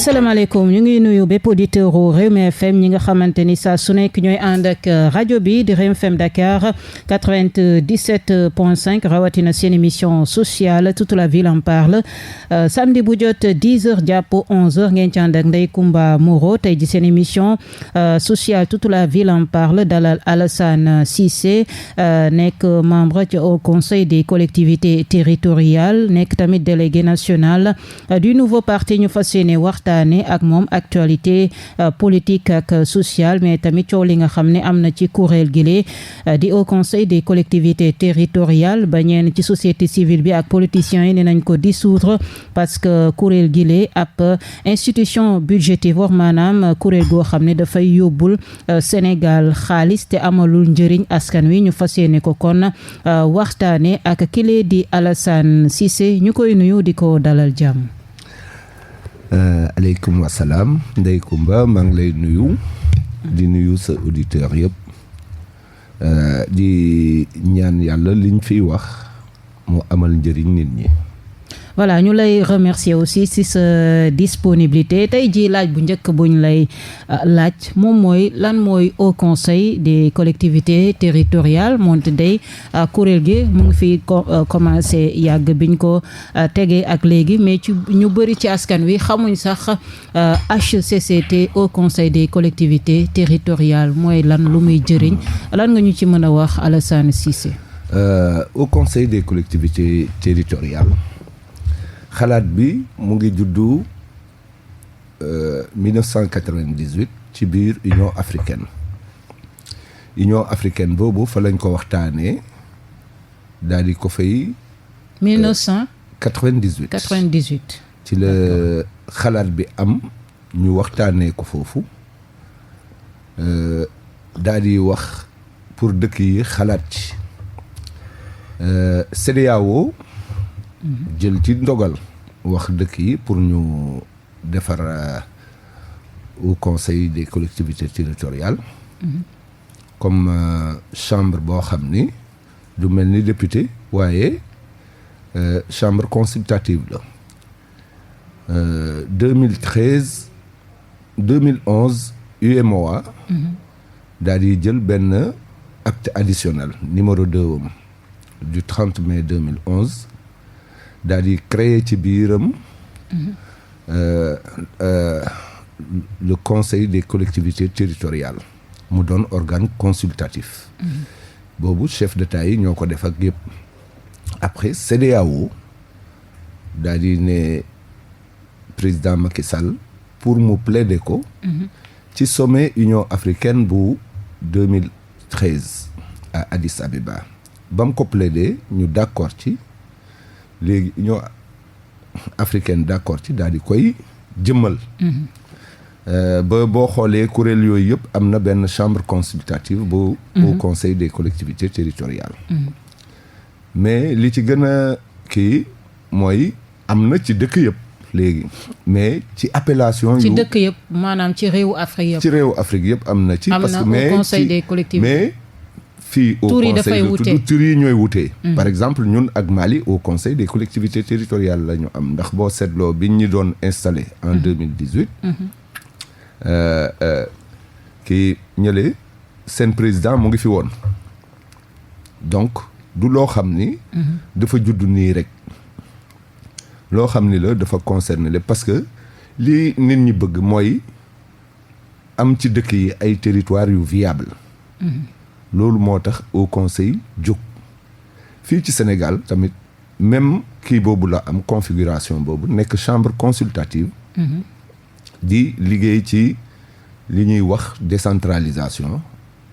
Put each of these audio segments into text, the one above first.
asalaamaaleykum ñu ngi nuyu bépp auditeur u Rewmi FM ñi nga xamante ni saa su nekk ñooy ànd ak rajo bi di Rewmi FM Dakar 97.5 rawatina seen émission sociale toute la ville en parle samedi bu jot 10h jàpp 11h ngeen ci ànd ak Ndeye Comba Moreau tey ji seen émission sociale toute la ville en parle dalal Alassane Cissé nekk membre ci au conseil des collectivités territoriales nekk tamit délégué national du nouveau parti ñu fas yéene waxtaane ak moom actualité politique ak sociale mais tamit coow li nga xam ne am na ci kuréel gi di au conseil des collectivités territoriales ba ñeen ci société civile bi ak politiciens yi ne nañ ko dissoudre parce que kuréel gi ab institution budgétivore maanaam kuréel goo xam ne dafay yóbbul Sénégal xaalis te amalul njëriñ askan wi ñu fas yéene ko kon waxtaane ak kile di Alassane Cissé ñu koy nuyu di ko dalal jàmm. aleykum wasalaam Ndeye Comba maa ngi lay nuyu di nuyu sa auditeur yëpp di ñaan yàlla liñ fiy wax mu amal njëriñ nit ñi. voilà ñu lay remercier aussi si sa disponibilité tey jii laaj bu njëkk buñ lay laaj moom mooy lan mooy au conseil des collectivités territoriales moonte day kuréel gi mu ngi fi commencé yàgg biñ ko tegee ak léegi mais ci ñu bëri ci askan wi xamuñ sax HCCT au conseil des collectivités territoriales mooy lan lu muy jëriñ lan nga ñu ci mën a wax Alassane Cissé. au conseil des collectivités territoriales xalaat bi mu ngi juddu 1998 ci biir Union africaine boobu fa lañ ko waxtaanee daal di ko fay. 1998. ci la xalaat bi am ñu waxtaanee ko foofu daal di wax pour dëkk yi xalaat ci CEDEAO jël ci ndogal wax dëkk yi pour ñu defar au conseil des collectivités territoriales comme chambre boo xam ni du mel ni député waaye chambre consultative la 2013 2011 UEMOA daal di jël benn acte additionnel numéro 2 du 30 mai 2011 daal di créer ci biiram le conseil des collectivités territoriales mu doon organe consultatif boobu chef d'État yi ñoo ko def ak yëpp après CEDEAO daal di ne président Macky Sall pour mu plaider ko ci sommet Union africaine bu 2013 à Addis Abeba ba mu ko plaider ñu d'accord ci léegi Union africaine d'accord ci daal di koy jëmmal ba boo xoolee kuréel yooyu yëpp am na benn chambre consultative bu au conseil des collectivités territoriales mais li ci gën a kii mooy am na ci dëkk yëpp léegi mais ci appellation ci dëkk yëpp maanaam ci réewu Afrique yëpp. ci réewu Afrique yëpp am na ci parce que mais au conseil des collectivités mais fii au conseil tudd tur yi ñooy wutee par exemple ñun ak Mali au conseil des collectivités territoriales la ñu am ndax boo seetloo biñ ñu doon installé en 2018 kii ñële seen président mu ngi fi woon donc du loo xam ni dafa judd nii rek loo xam ni la dafa concerner le parce que li nit ñi bëgg mooy am ci dëkk yi ay territoires yu viable loolu moo tax au conseil jóg fii ci Sénégal tamit même kii boobu la am configuration boobu nekk chambre consultative di liggéey ci li ñuy wax décentralisation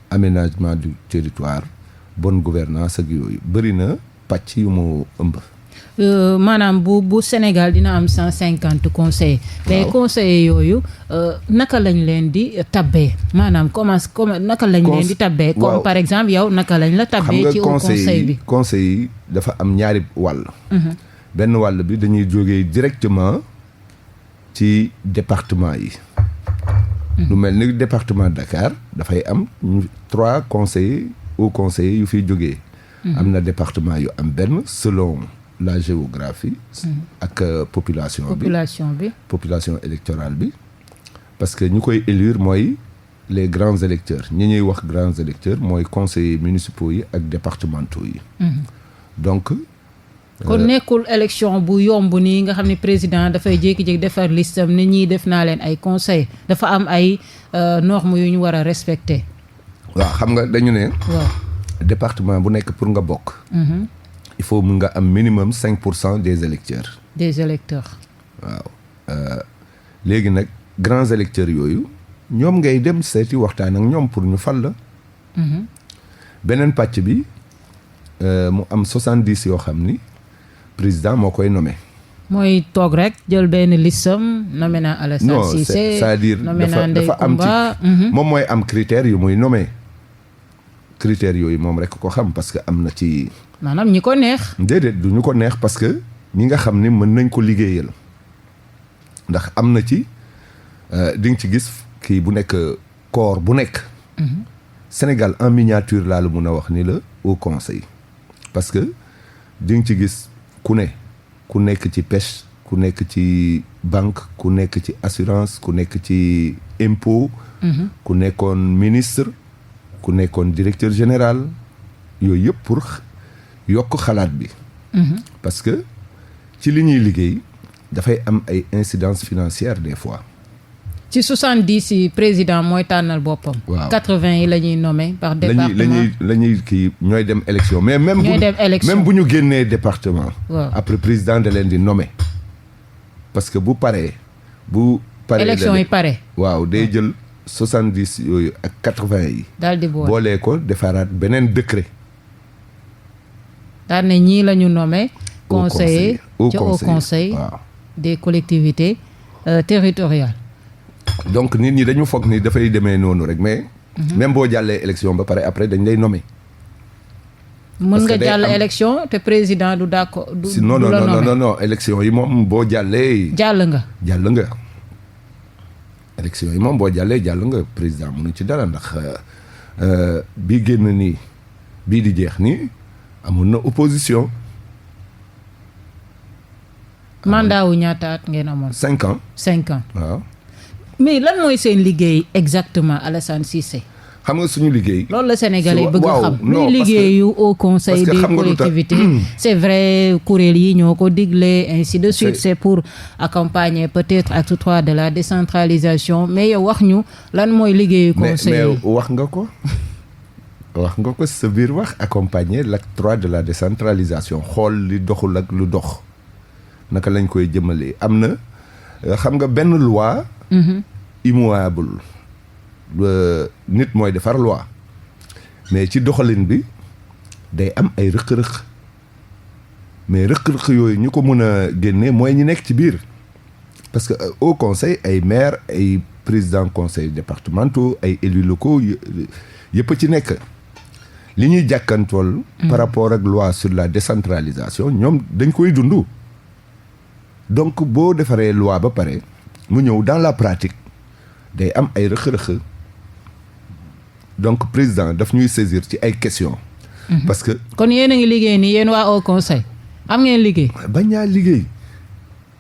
aménagement du territoire bonne gouvernance ak yooyu bëri na pàcc yu mu ëmb maanaam bu Sénégal dina am 150 conseillers mais conseillers yooyu naka lañ leen di tabbee maanaam comment naka lañ leen di tabbee comme par exemple yow naka lañ la tabbee ci au conseil bi conseil yi dafa am ñaari wàll benn wàll bi dañuy jógee directement ci département yi lu mel ni département Dakar dafay am 3 conseillers au conseillers yu fiy jógee am na département yu am benn selon la géographie. ak population bi population électorale bi. parce que ñu koy élire mooy les grands électeurs ñi ñuy wax grands électeurs mooy conseillers municipaux yi ak départementaux yi. donc. kon nekkul élection bu yomb nii nga xam ne président dafay jékki-jékki defar listam ni ñii def naa leen ay conseil dafa am ay normes yu ñu war a respecter. waaw xam nga dañu ne. waaw département bu nekk pour nga bokk. il faut mun nga am minimum 5% des électeurs. waaw léegi nag grands électeurs yooyu ñoom ngay dem seeti waxtaan ak ñoom pour ñu fal la. beneen pàcc bi mu am 70 yoo xam ni. président moo koy nommé. mooy toog rek jël benn listam nommé naa Alassane Cissé. non c'est-à-dire dafa am ci moom mooy am critères yu muy nommé. critères yooyu moom rek ko xam parce que am na ci. maanaam ñi ko neex. déedéet du ñu ko neex parce que ñi nga xam ni mën nañ ko liggéeyal ndax am na ci di nga ci gis kii bu nekk corps bu nekk. Sénégal en miniature laa la mun a wax ni la au conseil parce que di nga ci gis. ku nekk ci pêche ku nekk ci banque ku nekk ci assurance ku nekk ci impôt ku nekkoon ministre ku nekkoon directeur général yooyu yëpp pour yokk xalaat bi parce que ci li ñuy liggéey dafay am ay incidences financières des fois ci 70 yi président mooy tànnal boppam. waaw 80 yi la ñuy nommé par département la ñuy kii ñooy dem élection mais même bu ñu génnee département. waaw après président da leen di nommé. parce que bu paree. élection yi pare. waaw day jël 70 yooyu ak 80 yi. daal di boolee ko defaraat beneen décret. daal ne ñii la ñu nommé. conseiller au conseil waaw. des collectivités territoriales. donc nit ñi dañu foog ni dafay demee noonu rek mais. même boo jàllee élection ba pare après dañ lay nommer. mën nga jàll élection te président du d'accord. du non non élection yi moom boo jàllee. jàll nga. élection yi moom boo jàllee jàll nga président mënu ci dara ndax bii génn nii bii di jeex nii amoon na opposition. mandat wu ñaata at ngeen amoon. 5 ans. 5 ans waaw. mais lan mooy seen liggéey exactement Alassane Cissé. xam nga suñu liggéey. loolu la Sénégalais bëgg waaw xam. non muy liggéeyu au conseil des collectivités. c'est vrai kuréel yi ñoo ko digle ainsi de suite. c'est pour accompagner peut-être acte 3 de la décentralisation mais yow wax ñu lan mooy liggéeyu conseil mais wax nga ko. wax nga ko sa biir wax accompagner l'acte 3 de la décentralisation xool li doxul ak lu dox naka lañ koy jëmalee am na xam nga benn loi. immuable nit mooy defar loi mais ci doxalin bi day am ay rëq-rëq mais rëq-rëq yooyu ñu ko mën a génne mooy ñi nekk ci biir parce que au conseil ay maire ay président conseil départementaux ay élus locaux yëpp ci nekk li ñuy jàkkantool par rapport ak loi sur la décentralisation ñoom dañ koy dund donc boo defaree loi ba pare mu ñëw dans la pratique day am ay rëq-rëq donc président daf ñuy saisir ci ay questions. parce que. kon yéen a ngi liggéey nii yéen waa au conseil am ngeen liggéey. bañ ñaa liggéey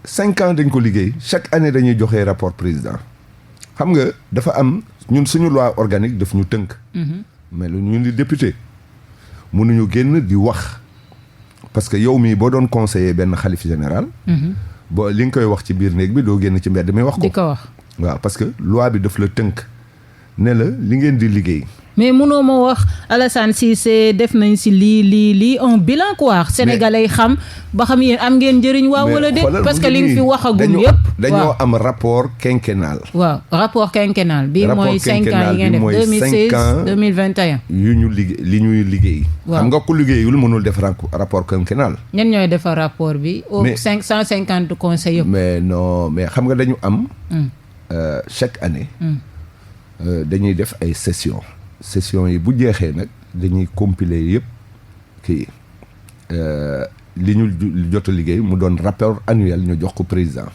5 ans dañ ko liggéey chaque année dañuy joxe rapport président xam nga dafa am ñun suñu loi organique daf ñu tënk. mais lu ñun di député mënuñu génn di wax parce que yow mii boo doon conseiller benn xalif général. boo li nga koy wax ci biir néeg bi doo génn ci mbedd mi wax ko. di ko wax waaw parce que loi bi daf la tënk ne la li ngeen di liggéey. mais mënoo ma wax Alassane Cissé def nañ si lii un bilan quoi. sénégalais xam ba xam yéen am ngeen njëriñ waaw wala déet. parce que li nga fi waxagum yëpp. dañoo am rapport quinquennal. waaw rapport quinquennal bi mooy 5 ans yi ngeen def 2016 2021. yu ñu liggéey li ñuy liggéey. xam nga ku liggéeyul mënul def rapport quinquennal. ñen ñooy defar rapport bi. au 150 conseils yëpp. mais non mais xam nga dañu am. chaque année. dañuy def ay sessions. session yi bu jeexee nag dañuy compiler yëpp kii li ñu jot a liggéey mu doon rapport annuel ñu jox ko président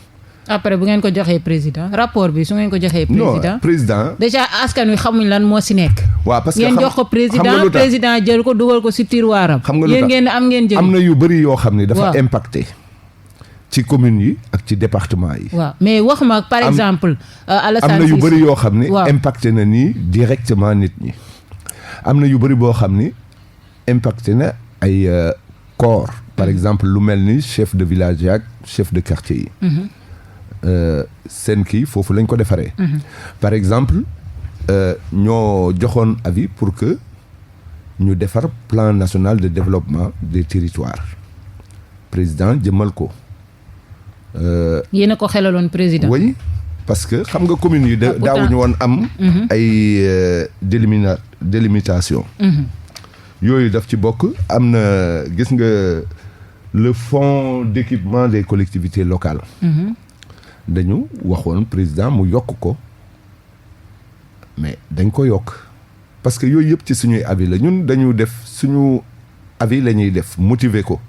après bu ngeen ko joxee président rapport bi su ngeen ko joxee. non président. déjà askan wi xamuñ lan moo si nekk. waaw parce que ngeen jox ko président jël ko dugal ko si tiroiram. xam nga lu tax yéen ngeen jël. am na yu bëri yoo xam ne dafa impacté. ci communes yi ak ci département yi. waaw mais wax ma par exemple. Alassane am na yu bëri yoo xam ne. impacté na nii directement nit ñi. am na yu bëri boo xam ni impacté na ay corps. par exemple lu mel ni chef de village ak chef de quartier yi. seen kii foofu lañ ko defaree. par exemple ñoo joxoon avis pour que ñu defar plan national de développement des territoires président jëmmal ko. yéen a ko xelaloon président. oui parce que xam nga communes yi daawuñu woon am. ay délimitation. yooyu daf ci bokk am na gis nga le fonds d'équipement des collectivités locales. dañu waxoon président mu yokk ko mais dañ ko yokk parce que yooyu yëpp ci suñuy avis la ñun dañu def suñu avis la ñuy def motiver ko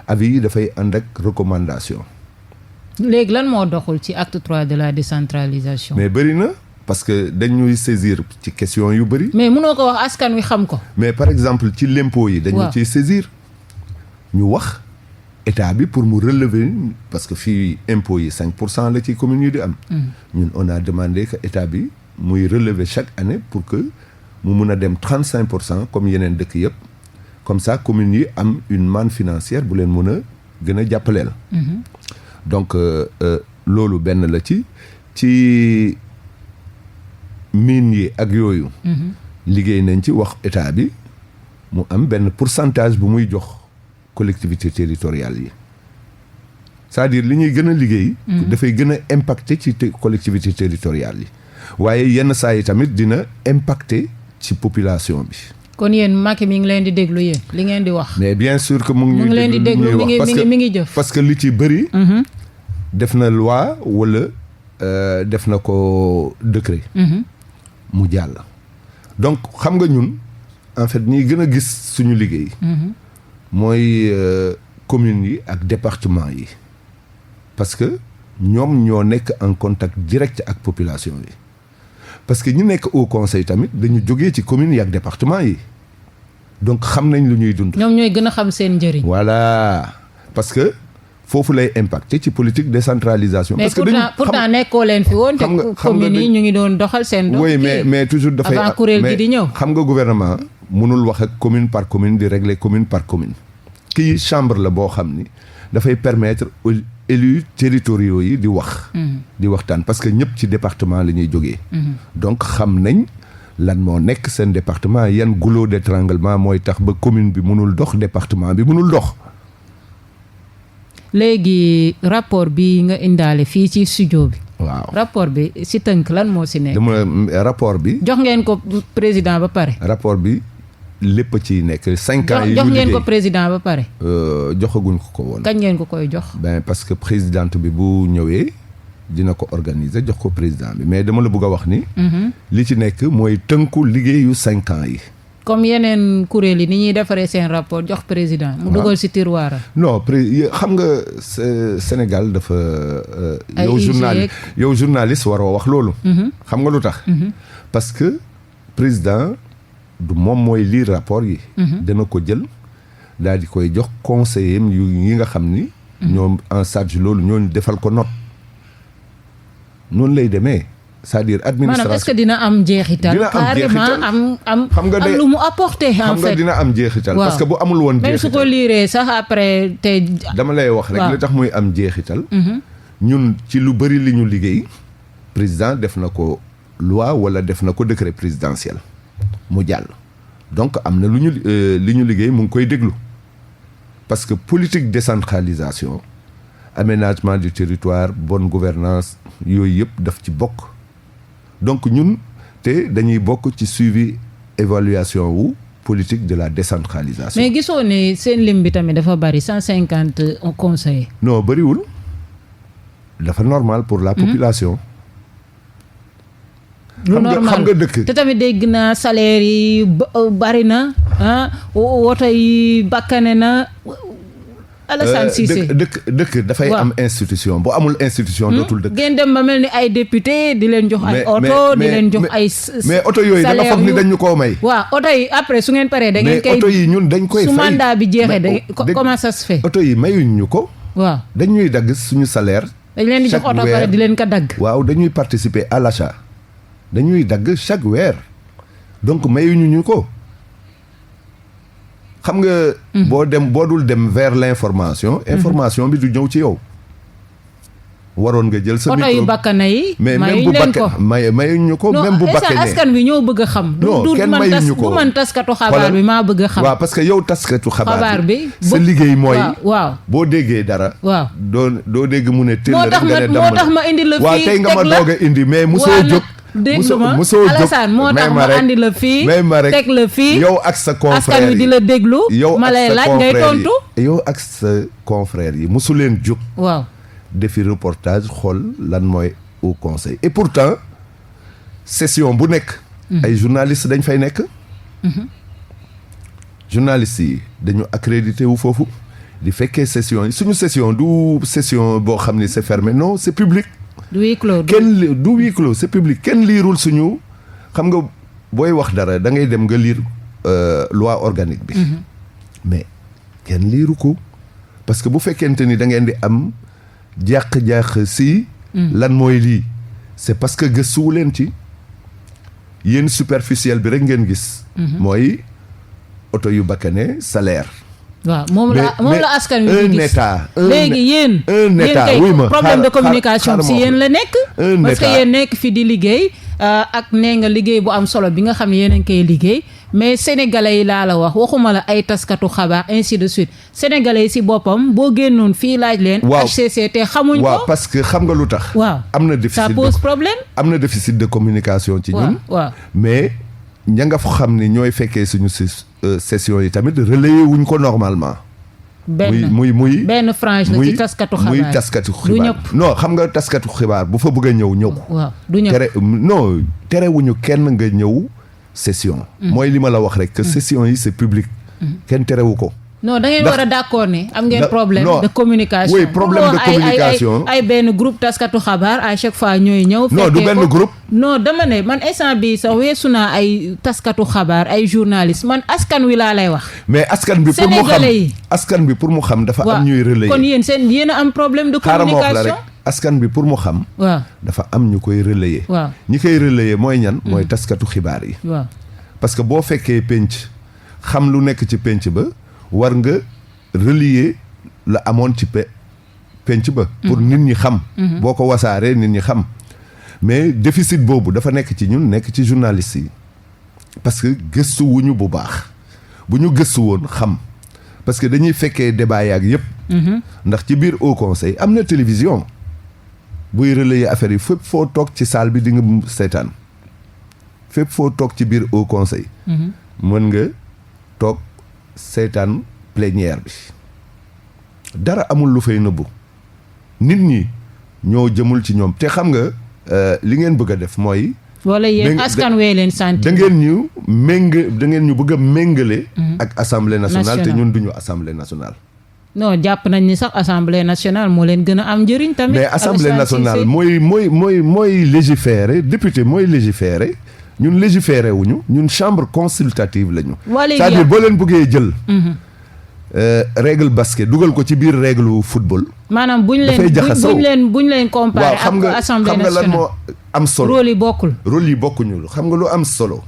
avis yi dafay ànd ak recommandation. léegi lan moo doxul ci acte 3 de la décentralisation. mais bëri na parce que dañuy saisir ci question yu bëri. mais mënoo ko wax askan wi xam ko. mais par exemple ci l'impôt yi. dañu ciy saisir ñu wax. état bi pour mu relever parce que fii impôts yi 5% la ci communes yi di am. ñun on a demandé que état bi muy relever chaque année pour que mu mun a dem 35% comme yeneen dëkk yëpp comme ça communes yi am une manne financière bu leen mun a gën a jàppaleel. donc loolu benn la ci mine yi ak yooyu. liggéey nañ ci wax état bi mu am benn pourcentage bu muy jox. collectivités territoriales yi c'est-à-dire li ñuy gën a liggéey. dafay gën a impacter ci collectivités territoriales yi waaye yenn saa yi tamit dina impacter ci population bi. kon yéen Macky mi ngi leen di déglu yéen li ngeen di wax. mais bien sûr que mu ngi leen di déglu mi ngi jëf. parce que li ci bëri. def na loi wala def na ko décret. mu jàll. donc xam nga ñun en fait ñiy gën a gis suñu liggéey. mooy communes yi ak département yi parce que ñoom ñoo nekk en contact direct ak population yi parce que ñi nekk au conseil tamit dañu jógee ci communes yi ak département yi donc xam nañ lu ñuy dund. ñoom ñooy gën a xam seen njëriñ. voilà parce que foofu lay impacter ci politique décentralisation. parce que pourtant nekkoo leen fi woon. te communes yi ñu ngi doon doxal seen. dox oui mais toujours dafay. avant kuréel gi di ñëw. xam nga gouvernement mënul wax ak commune par commune di régler commune par commune. kii chambre la boo xam ni dafay permettre élus territoriaux yi di wax. di waxtaan parce que ñëpp ci département la ñuy jógee. donc xam nañ lan moo nekk seen département yan goulot d'étranglement mooy tax ba commune bi mënul dox département bi mënul dox. léegi rapport bi nga indaale fii ci studio bi. waaw rapport bi si tënk lan moo si nekk. rapport bi. jox ngeen ko président ba pare. rapport bi. lépp ci nekk 5 ans yi jox ngeen ko président ba pare. joxaguñ ko woon. kañ ngeen ko koy jox. parce que présidente bi bu ñëwee dina ko organiser jox ko président bi mais dama la bëgg a wax ni. li ci nekk mooy tënku liggéeyu 5 ans yi. comme yeneen kuréel yi ni ñuy defaree seen rapport jox président. mu dugal ci tiroir. non xam nga Sénégal dafa. yow journaliste waroo wax loolu. xam nga lu tax. parce que président. du moom mooy lire rapport yi. dana ko jël daal di koy jox conseiller yi nga xam ni. ñoom en charge loolu ñooñu defal ko note. noonu lay demee c'est-à-dire administration maanaam est-ce que dina am jeexital. dina am jeexital am lu mu apporter. en fait xam nga dina am jeexital. parce que bu amul woon jeexital même su ko liiree sax après te. dama lay wax rek li tax muy am jeexital. ñun ci lu bëri li ñu liggéey président def na ko loi wala def na ko décret présidentiel. mu jàll donc am na li ñu liggéey mu ngi koy déglu parce que politique décentralisation aménagement du territoire bonne gouvernance yooyu yëpp daf ci bokk donc ñun te dañuy bokk ci suivi évaluation wu politique de la décentralisation. mais gisoo ne seen lim bi tamit dafa bari 150 conseillers. non bariwul dafa normal pour la population. lu normal te tamit dégg naa salaire yi bari na woto yi bakkane na Alassane Cissé dëkk dafay am institution bu amul institution dootul dëkk. ngeen dem ba mel ni ay député di leen jox ay oto di leen jox ay mais oto yooyu da nga foog ni dañ ñu koo may. waaw oto yi après su ngeen paree da ngeen koy mais oto yi ñun dañ koy fay su mandat bi jeexee comment ça se fait. oto yi mayuñ ñu ko. waaw dañ ñuy dagg suñu salaire. dañ leen di jox oto pare di leen ko dagg. waaw dañuy participer à l'achat dañuy dagg chaque weer donc mayuñu ñu ko. xam nga. boo dul dem vers l'information. information bi du ñëw ci yow. waroon nga jël sa micro oto yu bakkane yi. mais même bu bakkane mayuñ ñu ko. même bu bakkane askan bi ñoo bëgg a xam. non kenn mayuñ ñu ko du man taskatu xabaar bi maa bëgg a xam. waaw parce que yow taskatu xabaar bi. sa liggéey mooy. waaw boo déggee dara. waaw doo dégg mu ne. moo tax ma indi la fii waaw tey nga ma doog a indi mais mosoo jóg. dégg ma Alassane moo tax ma andi la fii teg la fii yow ak sa confrère yi askan wi di la déglu ma lay laaj ngay tontu yow ak sa confrère yi mosu leen jóg waaw defi reportage xool lan mooy au conseil et pourtant session bu nekk ay journalistes dañ fay nekk journalistes yi dañu accrédité wu foofu di fekkee session yi suñu session du session boo xam ni c'est fermé non c'est public du huis clos du huis clos c'est public kenn liirul suñu xam nga booy wax dara da ngay dem nga liir loi organique bi mais kenn liiru ko parce que bu fekkente ni da ngeen di am jàq-jàq si lan mooy lii c'est parce que gëstuwu leen ci yéen superficiel bi rek ngeen gis mooy oto yu bakkane salaire waaw moom la askan wi di gis léegi yéen kay problème de communication si yéen la nekk parce que yéen nekk fi di liggéey ak nee nga liggéey bu am solo bi nga xam ne yéen a ngi koy liggéey mais sénégalais yi laa la waxuma la ay taskatu xabaar ainsi de suite sénégalais yi si boppam boo génnoon fii laaj leen HCCT xamuñ ko waaw parce que xam nga lu tax waaw am na déficit ça pose problème am na déficit de communication ci ñun waaw mais ña nga fa xam ni ñooy fekkee suñu session yi tamit relayer wuñ ko normalement benn frange la ci taskatu xibaar muy taskatu xibaar non xam nga taskatu xibaar bu fa bëgg a ñëw waaw du ñëpp terewuñu kenn nga ñëw session mooy li ma la wax rek que session yi c'est public kenn terewu ko non da ngeen war a d'accord ne am ngeen problème de communication oui problème de communication ay benn groupe taskatu xabaar à chaque fois ñooy ñëw non du benn groupe non dama ne man instant bi sax weesu naa ay taskatu xabaar ay journaliste man askan wi laa lay wax mais askan bi pour mu xam dafa am ñuy relayer kon yéen a am problème de communication askan bi pour mu xam waaw dafa am ñu koy relayer waaw ñi koy relayer mooy ñan mooy taskatu xibaar yi waaw parce que boo fekkee penc xam lu nekk ci penc ba war nga relier la amoon ci penc ba pour nit ñi xam boo ko wasaaree nit ñi xam mais déficit boobu dafa nekk ci ñun nekk ci journalistes yi parce que gëstu wuñu bu baax bu ñu gëstu woon xam parce que dañuy fekkee débat yaak yëpp ndax ci biir au conseil am na télévision buy relayer affaire yi fépp foo toog ci salle bi di nga seetaan fépp foo toog ci biir au conseil mën nga toog seetaan plénière bi dara amul lu fay nëbbu nit ñi ñoo jëmul ci ñoom te xam nga li ngeen bëgg a def mooy wala yéen askan wee leen sant da ngeen ñu bëgg a méngale ak assemblée nationale te ñun duñu assemblée nationale non jàpp nañ ni sax assemblée nationale moo leen gën a am njëriñ tamit mais assemblée nationale mooy légiférer député mooy légiférer ñun légiférer wuñu ñun chambre consultative lañu c'est-à-dire boo leen bëggee jël règle basket dugal ko ci biir règle football maanaam buñ leen comparer ak assemblée nationale xam nga lan moo am solo rôle yi bokkuñu xam nga lu am solo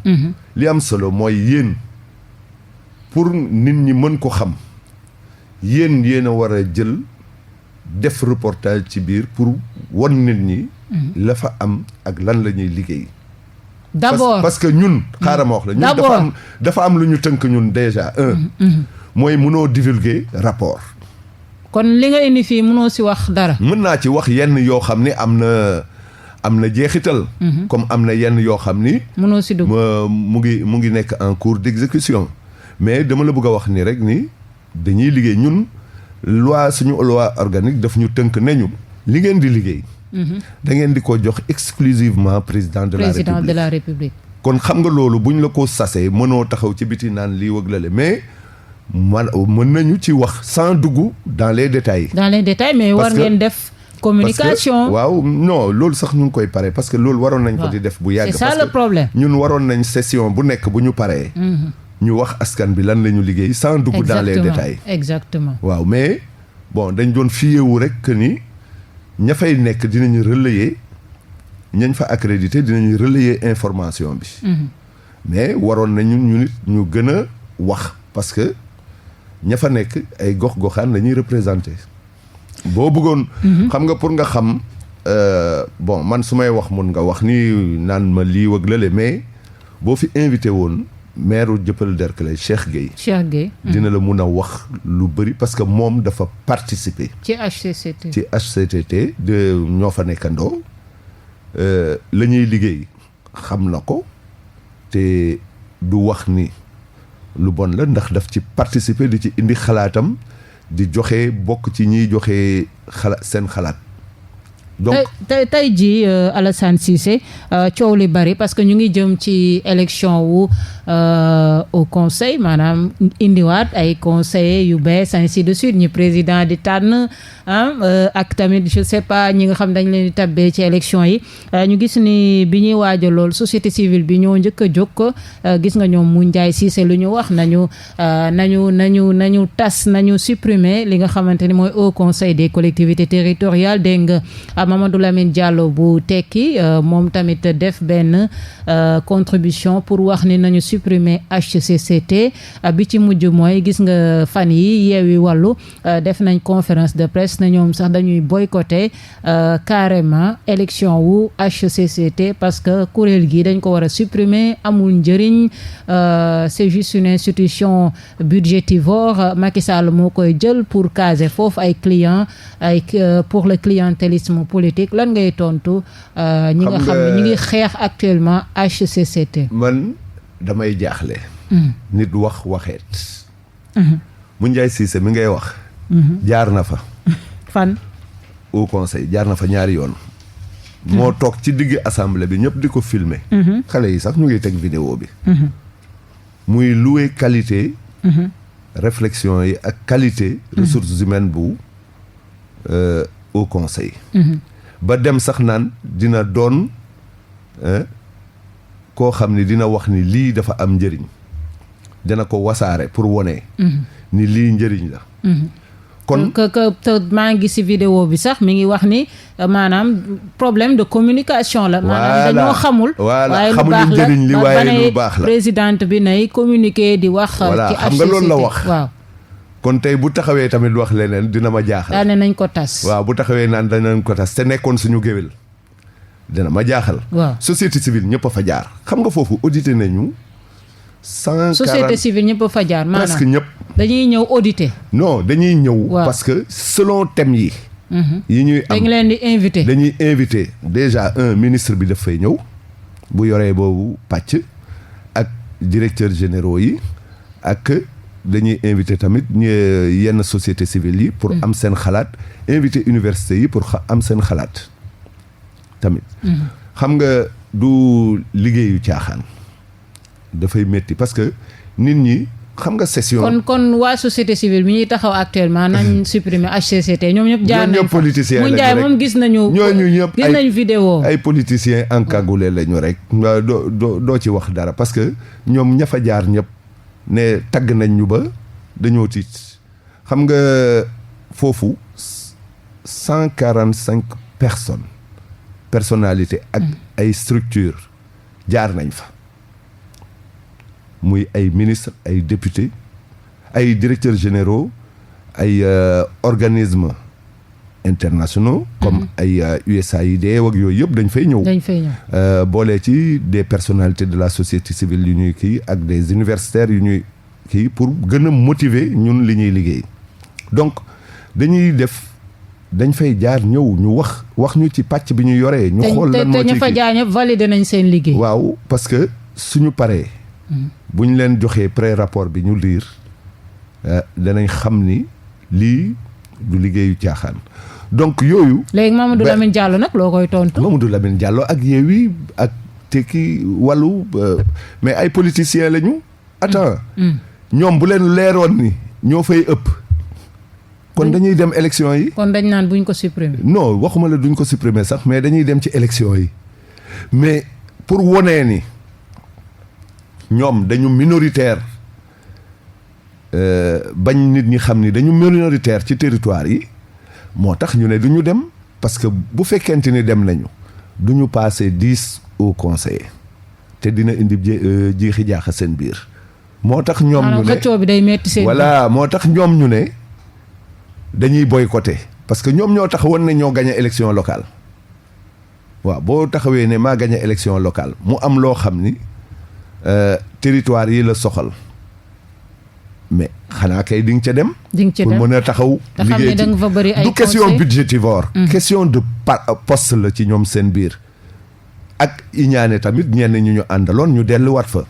li am solo mooy yéen pour nit ñi mën ko xam yéen a war a jël def reportage ci biir pour won nit ñi la fa am ak lan la ñuy liggéey d'abord parce que ñun xaaral ma wax la ñun dafa am lu ñu tënk ñun déjà mooy mënoo divulguer rapport kon li nga indi fii mënoo si wax dara mën naa ci wax yenn yoo xam ni am na jeexital comme am na yenn yoo xam ni mënoo si dugg mu ngi nekk en cours d'exécution mais dama la bëgg a wax ni rek ni dañuy liggéey ñun suñu loi organique daf ñu tënk nañu li ngeen di liggéey da ngeen di ko jox exclusivement président de la république kon xam nga loolu buñ la ko sasee mënoo taxaw ci biti naan lii wëg lale mais mën nañu ci wax sans dugg dans les détails. Mais war ngeen def. communication waaw non loolu sax ñu ngi koy pare parce que loolu waroon nañ ko di def bu yàgg. c'est ça le problème. ñun waroon nañ session bu nekk bu ñu paree. ñu wax askan bi lan la ñu liggéey sans dugg dans les détails. exactement waaw mais bon dañ doon fiyewu rek que ni ña fay nekk dinañu relayer ñañ fa accrédité dinañu relayer information bi. mais waroon nañu ñu nit ñu gën a wax parce que ña fa nekk ay gox-goxaan la ñuy représenté. boo bëggoon. xam nga pour nga xam bon man su may wax mun nga wax ni naan ma lii wëg lale mais boo fi invité woon maire Dieuppeul Derklé Cheikh Gueye. dina la mun a wax lu bëri parce que moom dafa participer. ci HCCT. ci HCCT de ñoo fa nekkandoo la ñuy liggéey xam na ko te du wax ni lu bon la ndax daf ci participer di ci indi xalaatam. di joxe bokk ci ñiy joxe seen xalaat. donc tey jii Alassane Cissé coow li bari parce que ñu ngi jëm ci élection wu au conseil maanaam indiwaat ay conseillers yu bees ainsi de suite ñi président di tànn ak tamit je sais pas ñi nga xam dañ leen di tabbee ci élection yi ñu gis ni bi ñuy waajal lool société civile bi ñoo njëkk a jóg gis nga ñoom mu Ndiaye Cissé lu ñu wax nañu tas nañu supprimer li nga xamante ni mooy au conseil des collectivités territoriales dégg nga Mamadou Lamine Diallo bu tekki moom tamit def benn contribution pour wax ni nañu supprimer HCCT bi ci mujj mooy gis nga fan yi Yewwi Wallu def nañ conférence de presse na ñoom sax dañuy boycotter carrément élection wu HCCT parce que kuréel gi dañ ko war a supprimer amul njëriñ c'est juste une institution budgétivore Macky Sall moo koy jël pour caser foofu ay clients pour le clientélisme politique lan ngay tontu ñi nga xam ne ñu ngi xeex actuellement HCCT. man damay jaaxle. nit wax waxeet. mu Ndiaye Cissé mi ngay wax. jaar na fa. fan. au conseil jaar na fa ñaari yoon. moo toog ci digg assemblée bi ñëpp di ko filmer. xale yi sax ñu ngi teg vidéo bi. muy louer qualité. réflexion yi ak qualité. ressources humaines bu au conseil. ba dem sax naan dina doon koo xam ni dina wax ni lii dafa am njëriñ dina ko wasaare pour wone ni lii njëriñ la. kon te maa ngi ci vidéo bi sax mi ngi wax ni maanaam problème de communication la. maanaam dañoo xamul. waaye xamuñu njëriñ li waaye lu baax la présidente bi nay communiquer di wax. ci xam nga loolu la wax waaw. kon tey bu taxawee tamit wax leneen dina ma jaaxal. daane nañ ko tas. waaw bu taxawee naan danañ ko tas te nekkoon suñu géwél dina ma jaaxal. waaw société civile ñëpp a fa jaar. xam nga foofu audité nañu. 140 société civile ñëpp a fa jaar maanaam presque ñëpp. dañuy ñëw auditer. non dañuy ñëw. parce que selon thème yi. yi ñuy am dañ leen di invité. dañuy invité déjà ministre bi daf fay ñëw. bu yoree boobu pàcc. ak directeur généraux yi ak. dañuy invité tamit yenn société civile yi pour am seen xalaat invité université yi pour am seen xalaat tamit xam nga du liggéeyu caaxaan dafay métti parce que nit ñi xam nga session kon waa société civile bi ñuy taxaw actuellement nañ supprimer HCCT ñoom ñëpp jaar nañ fa politiciens mu Ndiaye moom gis nañu ñëpp gis nañ vidéo ay politiciens encagoulés lañu rek doo ci wax dara parce que ñoom ña fa jaar ñëpp ne tagg nañ ñu ba dañoo tiit xam nga foofu 145 personnalités ak ay structures jaar nañ fa muy ay ministres ay députés ay directeurs généraux ay organismes internationaux comme ay USAID ak yooyu yëpp dañ fay ñëw boole ci des personnalités de la société civile yu ñuy kii ak des universitaires yu ñuy kii pour gën a motiver ñun li ñuy liggéey donc dañ fay jaar ñëw ñu wax ñu ci pàcc bi ñu yoree ñu xool lan moo ci te ñu fa jaar ñëpp valider nañ seen liggéey waaw parce que suñu paree bu ñu leen joxee pré-rapport bi ñu liir danañ xam ni lii du liggéeyu caaxaan donc yooyu. léegi Mamadou Lamine Diallo nag loo koy tontu. Mamadou Lamine Diallo ak Yewwi ak Tekki Wallu mais ay politiciens lañu. attends ñoom bu leen leeroon ni ñoo fay ëpp kon dañuy dem élection yi. kon dañ naan buñ ko supprimer. non waxuma la duñ ko supprimer sax mais dañuy dem ci élection yi mais pour wonee ni ñoom dañu minoritaire bañ nit ñi xam ni dañu minoritaire ci territoire yi moo tax ñu ne duñu dem parce que bu fekkente ni dem nañu duñu passer 10 au conseil te dina indi jiixi jaaxa seen biir. moo tax ñoom ñu ne xëccoo bi day metti seen voilà moo tax ñoom ñu ne dañuy boycotter parce que ñoom ñoo tax woon ne ñoo gagné élection locale waaw boo taxawee ne maa gagné élection locale mu am loo xam ni territoire yi la soxal mais xanaa kay di nga ca dem. di nga ca dem pour mën a taxaw. liggéey ci du question budgétivore. question de poste la ci ñoom seen biir. ak iñaane tamit ñenn ñu àndaloon ñu delluwaat fa.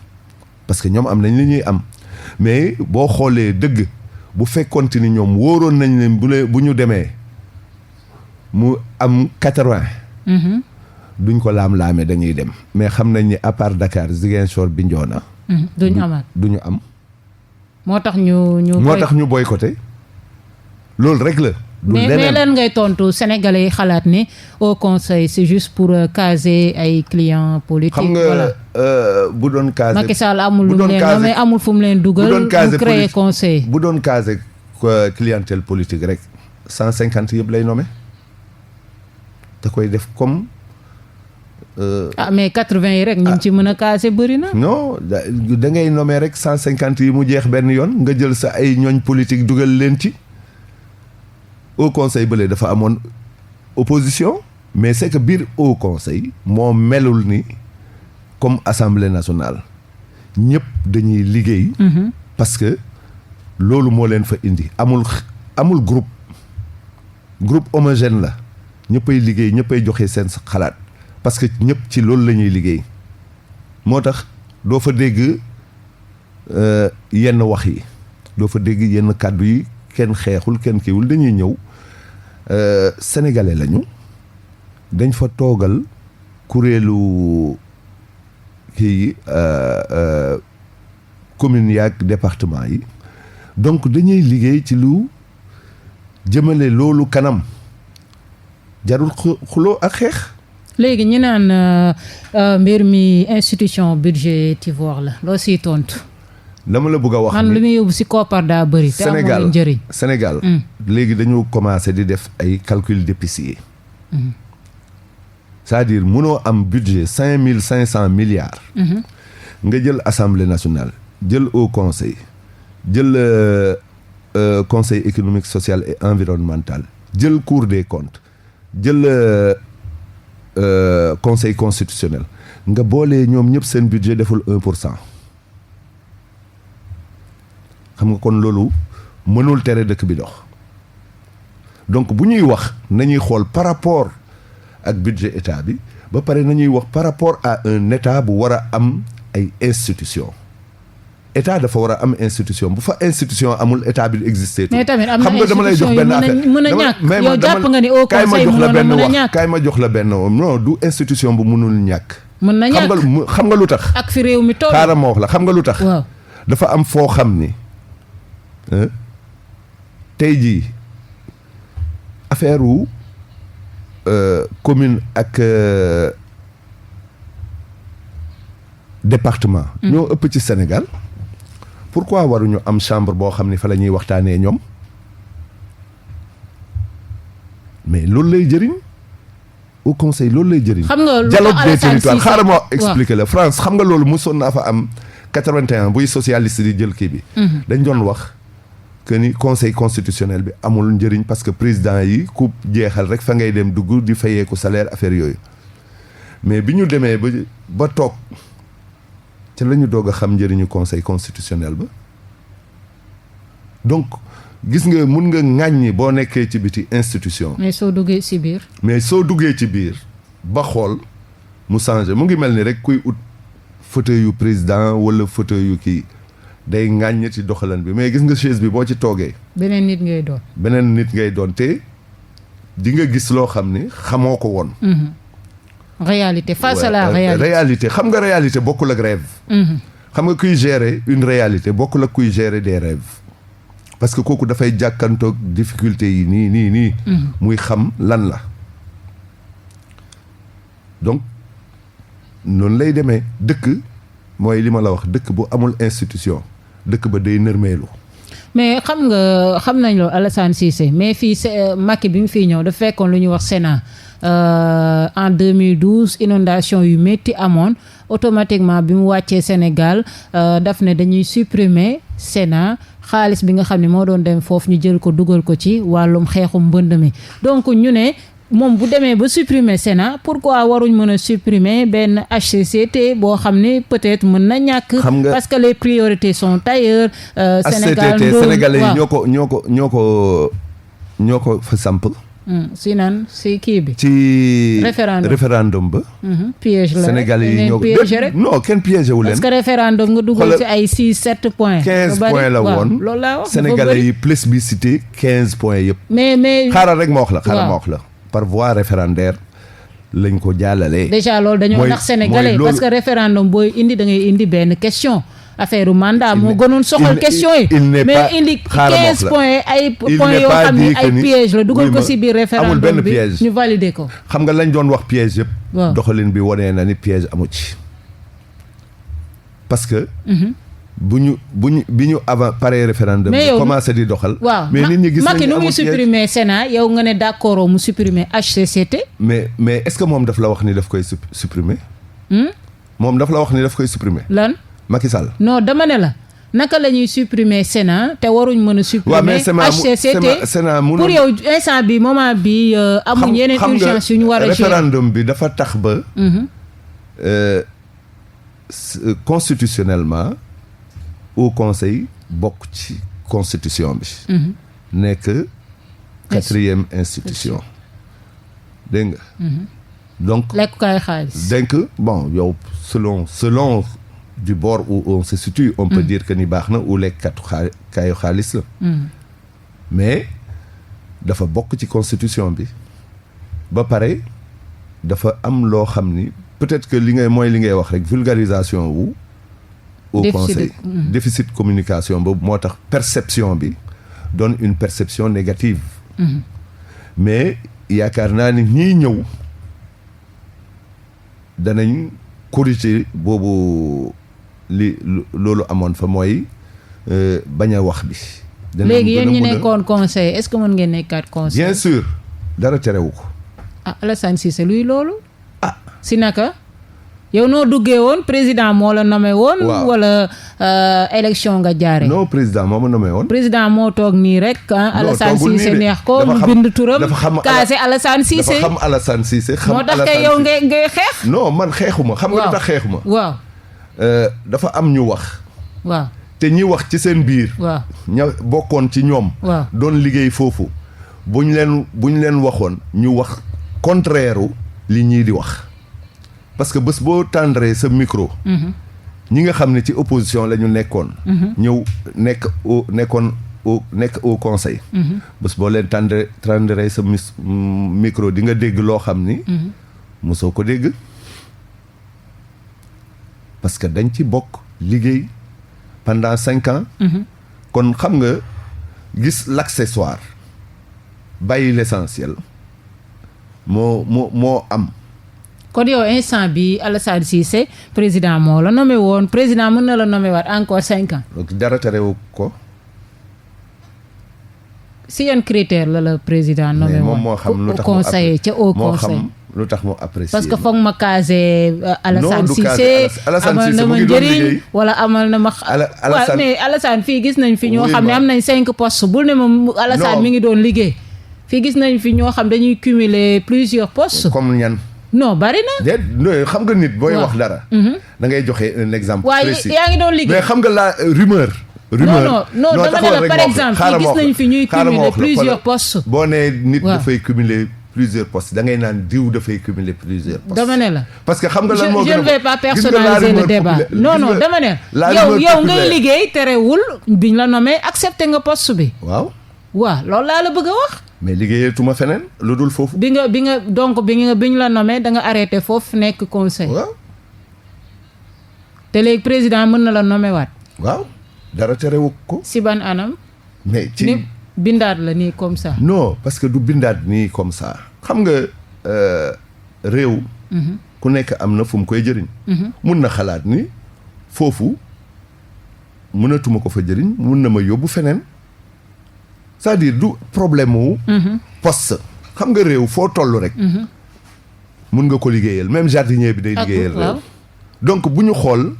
parce que ñoom am nañ li ñuy am mais boo xoolee dëgg bu fekkonte ni ñoom wóoroon nañ leen bu ñu demee mu am 80. duñ ko laam-laame dañuy dem mais xam nañ ni à part Dakar Ziguinchor Bignona. duñu am. moo tax ñu boycotté loolu rek la. mais leen ngay tontu sénégalais yi xalaat ne au conseil c'est juste pour caser ay clients politiques. xam nga bu doon caser Macky Sall amul lu mu leen nommé amul fu mu leen dugal. mu créer conseil bu doon caser clientèle politique rek 150 yëpp lay nommé da koy def comme. mais 80 yi rek ñu ngi ci mën a caser bëri na. non da ngay nommé rek 150 yi mu jeex benn yoon nga jël sa ay ñooñ politique dugal leen ci. au conseil bële dafa amoon opposition mais c'est que biir au conseil moo melul ni comme assemblée nationale ñëpp dañuy liggéey. parce que loolu moo leen fa indi amul groupe homogène la ñëppay liggéey ñëppay joxe seen xalaat parce que ñëpp ci loolu la ñuy liggéey moo tax doo fa dégg yenn wax yi doo fa dégg yenn kàddu yi kenn xeexul kenn kiiwul dañuy ñëw. sénégalais lañu dañ fa toogal kuréelu kii communes yi ak département yi donc dañuy liggéey ci lu jëmale loolu kanam jarul xuloo ak xeex. léegi ñu naan mbir mi institution budgétivore la loo siy tontu. dama la bëgg a wax man lu muy yóbbu si koppar daa bëri. te amul njëriñ Sénégal léegi dañu commencé di def ay calcul d'épicier. c'est-à-dire mënoo am budget 5500 milliards. nga jël assemblée nationale jël au conseil jël conseil économique social et environnemental jël cour des comptes jël conseil constitutionnel nga boolee ñoom ñëpp seen budget deful 1%. xam nga kon loolu mënul tere dëkk bi dox donc bu ñuy wax nañuy xool par rapport ak budget état bi ba pare nañuy wax par rapport à un état bu war a am ay institution état dafa war a am institution bu fa institution amul état bi existé. mais tamit am na xam nga dama lay jox benn affaire mën a ñàkk yow jàpp nga ni au conseil mën a ñàkk kaay ma jox la benn non du institution bu mënul ñàkk. mën na ñàkk xam nga lu tax. ak fi réew mi toll. xaaral ma wax la xam nga lu tax. waaw dafa am foo xam ni. tey jii affaire wu commune ak département. ñoo ëpp ci Sénégal. pourquoi waruñu am chambre boo xam ni fa la ñuy waxtaanee ñoom mais loolu lay jëriñ au conseil loolu lay jëriñ. xam nga dialogue des territoires xaaral ma expliquer la France xam nga loolu mosoon naa fa am 81 buy socialiste di jël kii bi. dañ doon wax. que ni conseil constitutionnel bi amul njëriñ parce que président yi ku jeexal rek fa ngay dem dugg di fayeeku salaire affaire yooyu mais bi ñu demee ba toog ca la ñu doog a xam njëriñu conseil constitutionnel ba donc gis nga mun nga ŋàññi boo nekkee ci biti institution. mais soo duggee ci biir. ba xool mu changé mu ngi mel ni rek kuy ut fauteuil yu président wala fauteuil yu kii. day ŋàññ ci doxalan bi mais gis nga chaise bi boo ci toogee. beneen nit ngay doon te di nga gis loo xam ni xamoo ko woon. réalité face à la réalité. réalité xam nga réalité bokkul ak rêve. xam nga kuy gérer une réalité bokkul ak kuy gérer des rêves parce que kooku dafay jàkkantoog difficulté yi nii muy xam lan la donc noonu lay demee dëkk mooy li ma la wax dëkk bu amul institution dëkk ba day nërmeelu. mais xam nañ loolu Alassane Cissé mais fii Macky bi mu fiy ñëw dafa fekkoon lu ñuy wax Sénat en 2012 inondation yu métti amoon automatiquement bi mu wàccee Sénégal daf ne dañuy supprimer Sénat xaalis bi nga xam ne moo doon dem foofu ñu jël ko dugal ko ci wàllum xeexum mbënd mi donc ñu ne moom bu demee ba supprimer Sénat pourquoi waruñ mën a supprimer benn HCCT boo xam ne peut-être mën na ñàkk. parce que les priorités sont ailleurs. Sénégalais yi ñoo ko fa samp. si nan si kii bi. ci référendum ba. piège la Sénégalais yi ñoo rek non kenn piégé wu leen. parce que référendum nga dugal ci ay 6-7 points. 15 points la woon loolu laa wax Sénégalais yi plébiscité 15 points yëpp. mais xaaral rek ma wax la. par voie référendaire lañ ko jàllalee. déjà loolu dañoo nax sénégalais parce que référendum booy indi da ngay indi benn question affaire mandat moo gënoon soxal question yi. mais indi 15 points ay points yoo xam ne ay piège la dugal ko si biir référendum bi ñu valider ko. xam nga lañ doon wax piège yëpp. waaw doxalin bi wane na ni piège amu ci. parce que. bi ñu avant pare référendum bi commencé di doxal. waaw mais nit ñi gis nañu Macky nu muy supprimer Sénat yow nga ne d'accord mu supprimer HCCT. mais est-ce que moom daf la wax ni daf koy supprimer. moom daf la wax ni daf koy supprimer. lan Macky Sall. non dama ne la naka la ñuy supprimer Sénat te waruñ mën a supprimer HCCT Sénat pour yow instant bi moment bi amuñ yeneen urgence yu ñu war a gérer référendum bi dafa tax ba. constitutionnellement. au conseil bokk ci constitution bi. nekk 4e institution. dégg nga. donc lekkukaay xaalis. donc bon yow selon du bord où on se situe. on peut dire que ni baax na ou lekkatu xaalis la. mais dafa bokk ci constitution bi. ba pare dafa am loo xam ni peut-être que li ngay wax rek vulgarisation wu. au conseil déficit communication boobu moo tax perception bi donne une perception négative. mais yaakaar naa ni ñii ñëw danañ corriger boobu loolu amoon fa mooy bañ a wax bi. léegi yéen ñi nekkoon conseil est-ce que mën ngeen nekkaat conseil. bien sûr dara terewu ko. Alassane Cissé luy loolu. si naka. yow noo duggee woon président moo la nommé woon. wala élection nga jaare non président moo ma nommé woon. président moo toog nii rek. Alassane Cissé neex ko ñu bind turam. kaase Alassane Cissé dafa xam Alassane Cissé. moo tax kay yow ngay xeex. non man xeexuma xam nga lu tax xeexuma. waaw. dafa am ñu wax. waaw te ñi wax ci seen biir. waaw ña bokkoon ci ñoom. waaw doon liggéey foofu. bu ñu leen waxoon ñu wax contraire li ñii di wax. parce que bés boo tendre sa micro. ñi nga xam ne ci opposition la ñu nekkoon. ñëw nekk au conseil. bés boo leen tendre sa micro di nga dégg loo xam ni. mosoo ko dégg. parce que dañ ci bokk liggéey pendant 5 ans. kon xam nga gis l'accessoire bàyyi l'essentiel moo am. kon yow instant bi Alassane Cissé président moo la nommé woon président mën na la nommé waat encore 5 ans. donc dara terewu ko. si yan critère la président nommé woon. moom moo xam lu tax mu conseiller ca au conseil. moo xam lu tax mu apprécier. parce que foog ma casé Alassane Cissé amal na ma njëriñ wala amal na ma. waaw mais Alassane fii gis nañ fi ñoo xam ne am nañ 5 postes bul ne ma Alassane mi ngi doon liggéey. fii gis nañ fi ñoo xam dañuy cumuler plusieurs postes. comme ñan. non bari na. déet xam nga nit booy wax dara. da ngay joxe un exemple précis. waaye yaa ngi doon liggéey mais xam nga la rumeur. non dama ne la par exemple fii gis nañ fi ñuy cumuler plusieurs postes. boo nee nit dafay cumuler plusieurs postes da ngay naan diw dafay cumuler plusieurs postes. dama ne la parce que xam nga lan moo gën a je ne vais pas personnaliser le débat. non dama ne yow ngay liggéey terewul biñ la nommé accepté nga poste bi. waaw loolu laa la bëgg a wax. mais liggéeyatuma feneen lu dul foofu. bi ñu la nommé da nga arrêté foofu nekk conseil. waaw te léegi président mën na la nommer waat. waaw dara terewu ko. si ban anam. mais ci ni bindaat la nii comme ça. non parce que du bindaat nii comme ça xam nga réew. ku nekk am na fu mu koy jëriñ. mun na xalaat ni foofu mënatuma ko fa jëriñ mun na ma yóbbu feneen c'est-à-dire du problème wu. poste xam nga réew foo toll rek. mun nga ko liggéeyal même jardinier bi day liggéeyal réew. donc bu ñu xool.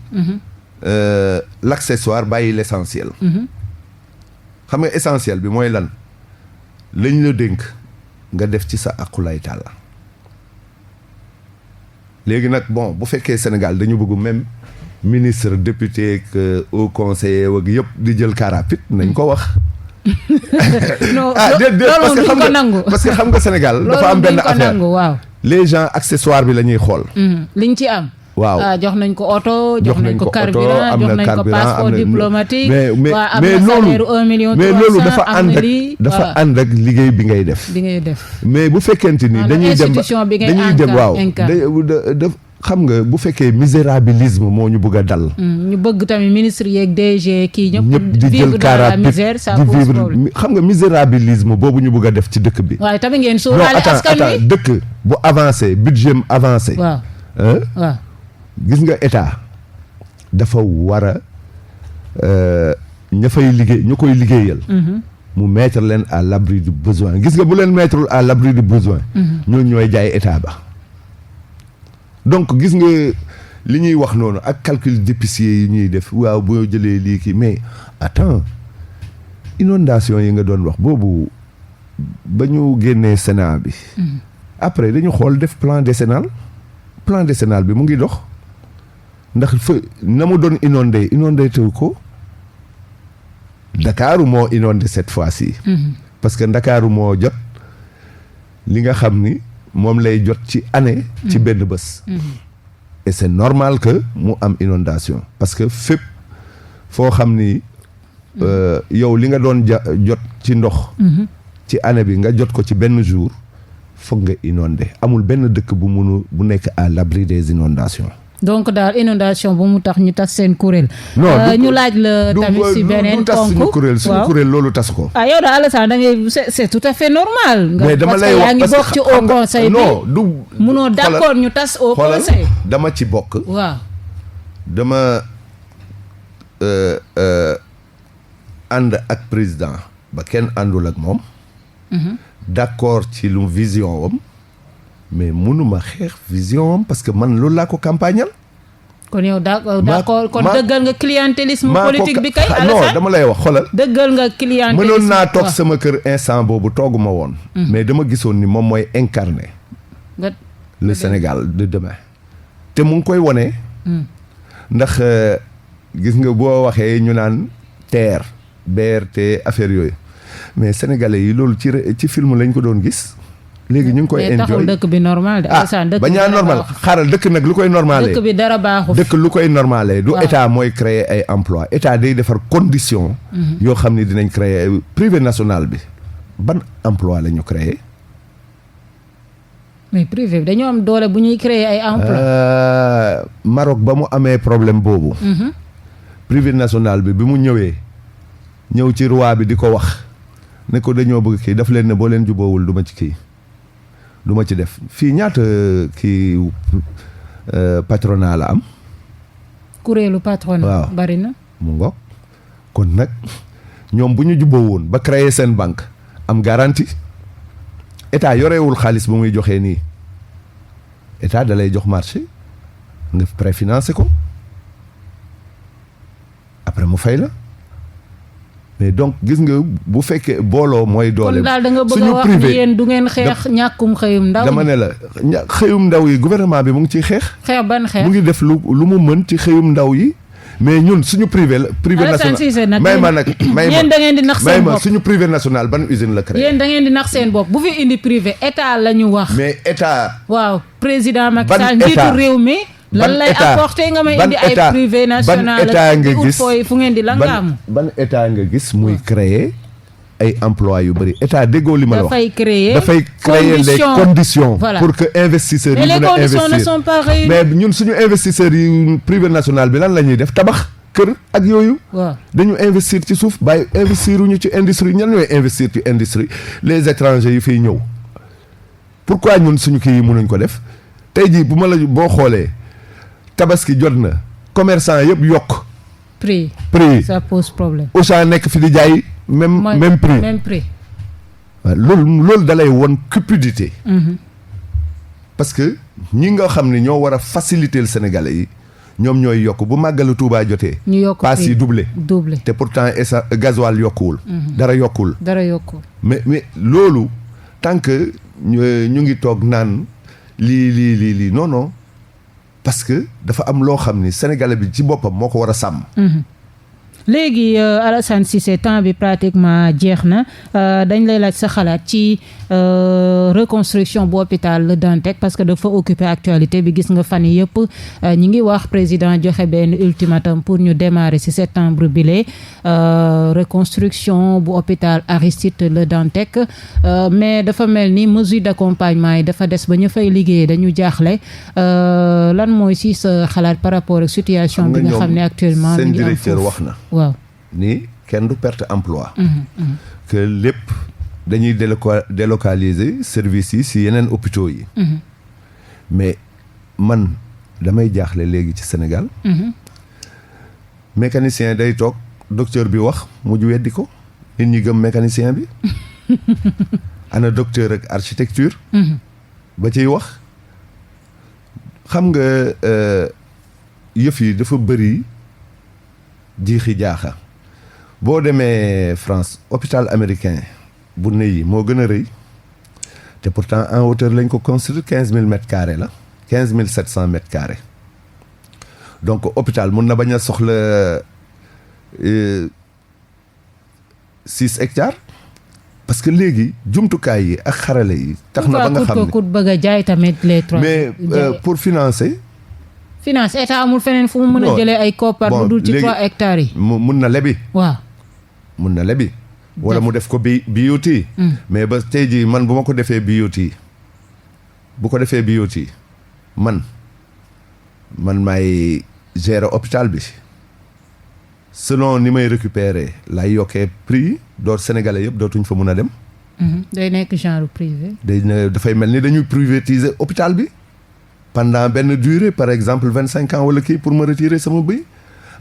l'accessoire bàyyi l'essentiel. xam nga essentiel bi mooy lan lañ la dénk nga def ci sa aqulay tàlla léegi nag bon bu fekkee Sénégal dañu bëgg même ministre député que au conseiller wag yëpp di jël car rapide nañ ko wax. non parce que xam nga Sénégal dafa am benn affaire waaw. les gens accessoire bi la ñuy xool. liñ ci am. waaw jox nañ ko oto jox nañ ko carburant jox nañ ko passeport diplomatique. mais loolu dafa ànd ak liggéey bi ngay def. mais bu fekkente ni dañuy dem waaw xam nga bu fekkee misérabilisme moo ñu bëgg a dal. ñu bëgg tamit ministre yeeg DG kii ñëpp di jël car rapide ça pose problème. xam nga misérabilisme boobu ñu bëgg a def ci dëkk bi. waaye tamit ngeen sóoraale askan wi dëkk bu avancé budget avancé. waaw waaw. gis nga état dafa war a ña fay liggéey ñu koy liggéeyal. mu mettre leen à l'abri du besoin gis nga bu leen mettre à l'abri du besoin. ñooñu ñooy jaay état ba. donc gis nga li ñuy wax noonu ak calcul d'épicier yi ñuy def waaw boo jëlee lii kii mais attends inondation yi nga doon wax boobu ba ñu génnee Sénat bi. après dañu xool def plan décennal bi mu ngi dox. ndax fa na mu doon inondé tew ko Ndakaaru moo inondé cette fois-ci. parce que Ndakaaru moo jot li nga xam ni moom lay jot ci année. ci benn bés. et c'est normal que mu am inondation parce que fépp foo xam ni yow li nga doon jot ci ndox. ci année bi nga jot ko ci benn jour foog nga inondé amul benn dëkk bu nekk à l'abri des inondations. donc daal inondation bu mu tax ñu tas seen kuréel. ñu laaj la tamit si beneen ponk suñu kuréel loolu tas ko. yow daal Alassane da ngay c'est tout à fait normal. mais dama lay wax yaa ngi bokk ci au conseil bi non du. munoo d'accord ñu tas au conseil. dama ci bokk. waaw dama ànd ak président ba kenn àndul ak moom. d'accord ci lu vision wam. mais mënuma xeex vision am parce que man loolu laa ko campagnal. kon yow d'accord kon dëggal nga clientélisme politique bi kay. non dama lay wax xoolal. dëggal nga clientélisme mënoon naa toog sama kër instant boobu tooguma woon. mais dama gisoon ni moom mooy incarner. le Sénégal de demain. te mu ngi koy wone. ndax gis nga boo waxee ñu naan TER BRT affaire yooyu mais sénégalais yi loolu ci film lañ ko doon gis. léegi ñu ngi koy enjoy dëkk bi normal de dëkk ba ñaa normal xaaral dëkk nag lu koy normalé dëkk bi dara baaxu dëkk lu koy normalé du état mooy créer ay emploi état day defar condition yoo xam ne dinañ créer privé national bi ban emploi la ñu créer mais privé bi dañoo am doole bu ñuy créer ay emploi Maroc ba mu amee problème boobu privé national bi mu ñëwee ñëw ci roi bi di ko wax ne ko dañoo bëgg kii daf leen ne boo leen juboowul du ma ci kii du ma ci def fii ñaata kii patronat la am. kuréelu patronat. waaw bari na. mu ngoog kon nag ñoom bu ñu jubboo woon ba créer seen banque am garantie état yorewul xaalis bu muy joxee nii état da lay jox marché nga préfinancé ko après mu fay la. mais donc gis nga bu fekkee booloo mooy doole. kon daal da nga bëgg a wax ni yéen du ngeen xeex ñàkkum xëyum ndaw. dama ne la xëyum ndaw yi gouvernement bi mu ngi ciy xeex. xeex ban xeex mu ngi def lu mu mën ci xëyum ndaw yi. mais ñun suñu privé national may ma nag yéen da ngeen di nax seen bopp suñu privé national ban usine la créé. yéen da ngeen di nax seen bopp bu fi indi privé état la ñu wax. mais état. waaw président Macky Sall njiitu réew mi. lan lay apporter nga may indi ay privé national ban état nga gis fu ngeen di langaamu ban état nga gis muy créer ay emploi yu bëri état déggoo li ma la wax. dafay créer les conditions. Voilà. pour que investisseurs yi mën a investir. mais les conditions ne sont pas réunies. mais ñun suñu investisseurs yi privé national bi lan la ñuy def tabax kër ak yooyu. waaw dañu investir ci suuf bàyyi investir ñu ci industrie ñan ñooy investir ci industrie les étrangers yi fiy ñëw. pourquoi ñun suñu kii yi mënuñ ko def tey jii boo xoolee tabaski jot na commerçant yëpp yokk. prix ça pose problème. Auchan nekk fi di jaay même prix. waaw loolu dalay won cupidité. parce que ñi nga xam ne ñoo war a faciliter le Sénégalais yi ñoom ñooy yokk bu màggalu Tuubaa jotee. ñu yokk paas yi doublé. te pourtant gasoil yokkuwul. dara yokkul. mais loolu tant que ñu ngi toog naan lii non. parce que dafa am loo xam ni Sénégalais bi ci boppam moo ko war a sàmm. léegi Alassane Cissé temps bi pratiquement jeex na dañ lay laaj sa xalaat ci reconstruction bu hôpital Le Dantec parce que dafa occuper actualité bi gis nga fan yi yëpp ñi ngi wax président joxe benn ultimatum pour ñu démarrer ci septembre bile reconstruction bu hôpital Aristide Le Dantec mais dafa mel ni mesure d'accompagnement yi dafa des ba ñu fay liggéey dañu jaaxle lan mooy ci sa xalaat par rapport ak situation bi nga xam ne actuellement seen directeur wax na waaw ni kenn du perte emploi que lépp dañuy délocaliser services yi ci yeneen hôpitaux yi mais man damay jaaxle léegi ci Sénégal mécanicien day toog docteur bi wax mujj weddi ko nit ñi gëm mécanicien bi ana docteur ak architecture ba ciy wax xam nga yëf yi dafa bëri jiixi jaaxa boo demee France hôpital américain bu Neuilly moo gën a rëy te pourtant en hauteur lañ ko construire 15 000 mètres carrés la 15 700 mètres carrés donc hôpital mun na bañ a soxla 6 hectares parce que léegi jumtukaay yi ak xarale yi. tax na ba nga xam ne bëgg a jaay tamit les 3. mais pour financer. finance état amul feneen fu mu mën a jëlee ay koppar bu dul ci 3 hectares yi. mun na lebi. waaw mun na lebi. wala mu def ko BOT. mais ba tey jii man bu ma ko defee BOT bu ko defee BOT man maay gérer hôpital bi selon ni may récupérer lay yokkee prix door sénégalais yëpp dootuñ fa mun a dem. day nekk genre privé. dafay mel ni dañuy privatiser hôpital bi pendant benn durée par exemple 25 ans wala kii pour ma retirer sama bëy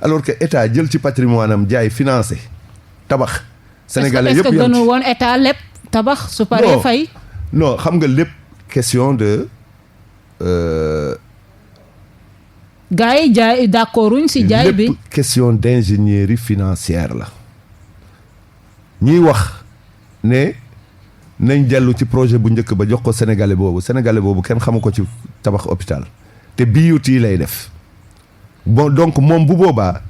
alors que état jël ci patrimoine am jaay financé tabax. sénégalais yëpp est-ce que gënu woon état lépp tabax su paree fay. non xam nga lépp question de. gars yi jaay d'accorduñ ci jaay bi lépp question d'ingénierie financière la ñiy wax ne nañ dellu ci projet bu njëkk ba jox ko sénégalais boobu kenn xamu ko ci tabax hôpital te BOT lay def bon donc moom bu boobaa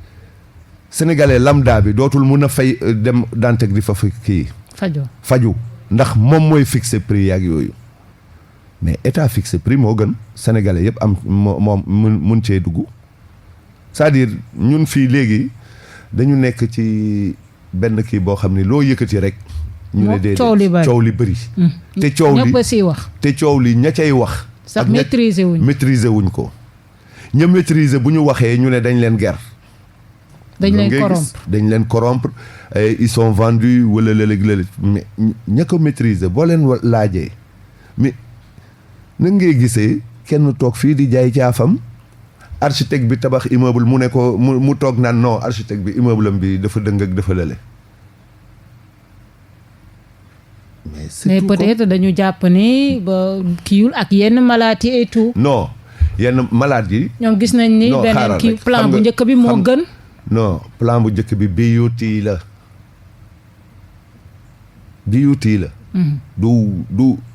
sénégalais lambda bi dootul mun a fay dem Dantec di fa kii faju ndax moom mooy fixer prix yaak yooyu mais état fixé prix moo gën sénégalais yëpp am moom mun cee dugg c'est-à-dire ñun fii léegi dañu nekk ci benn kii boo xam ne loo yëkkati rek. ñu ne déedéet coow li bëri. te coow li ñëpp siy wax. te coow li ña cay wax. sax maîtriser wuñ ko. ña maîtriser bu ñu waxee ñu ne dañ leen ger. dañ leen corrompre ils sont vendus wala léeg-léeg mais ña ko maîtriser boo leen laajee mais. na ngay gisee kenn toog fii di jaay caafam architecte bi tabax immeuble mu ne ko mu toog naan non architecte bi immeuble am bi dafa dëng ak dafa lële. mais peut-être dañu jàpp ni ba kiiwul ak yenn maladies et tout. non yenn maladies yi. ñoom gis nañ ni beneen kii plan bu njëkk bi moo gën. non plan bu njëkk bi BOT la. BOT la.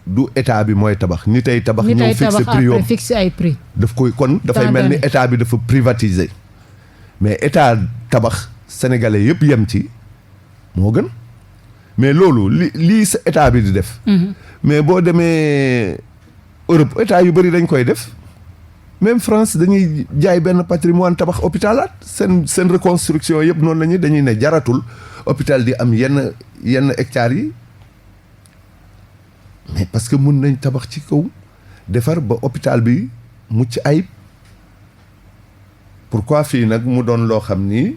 du état bi mooy tabax ni tey tabax ñëw fixé ay prix daf koy kon dafay mel ni état bi dafa privatiser mais état tabax sénégalais yëpp yem ci moo gën mais loolu lii sa état bi di def mais boo demee Europe état yu bëri dañ koy def même France dañuy jaay benn patrimoine tabax hôpitalaat seen reconstruction yëpp noonu la dañuy ne jaratul hôpital di am yenn hectares yi mais parce que mun nañ tabax ci kaw defar ba hôpital bi mucc ayib pourquoi fii nag mu doon loo xam ni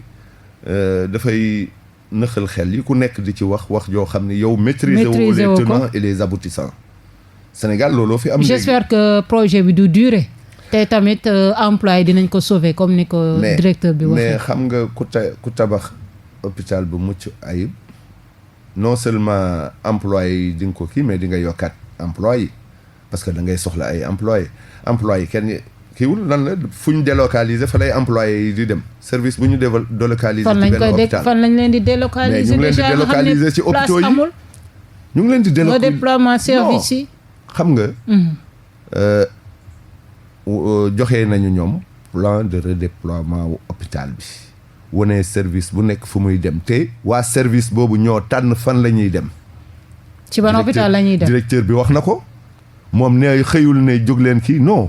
dafay nëxal xel yi ku nekk di ci wax joo xam ni yow maîtriser woo les tenants et les aboutissants Sénégal looloo fi am. j'espère que projet bi du durer te tamit emploi dinañ ko sauver comme ni ko directeur bi waxee. mais xam nga ku tabax hôpital bu mucc ayib non seulement employé yi di nga ko kii mais di nga yokkaat emploi yi parce que da ngay soxla ay employé yi kenn kiiwul lan la fu ñu délocaliser fa lay employé yi di dem service bu ñu délocaliser ci benn hôpital fan lañ leen di délocaliser mais ñu ngi leen di délocaliser ci hôpitaux yi ñu ngi leen di délocaliser déploiement service yi xam nga joxe nañu ñoom plan de redéploiement wu hôpital bi wane service bu nekk fu muy dem te waa service boobu ñoo tànn fan la ñuy dem ci ban hôpital la ñuy dem directeur bi wax na ko moom ne xëyul ne jóg leen kii non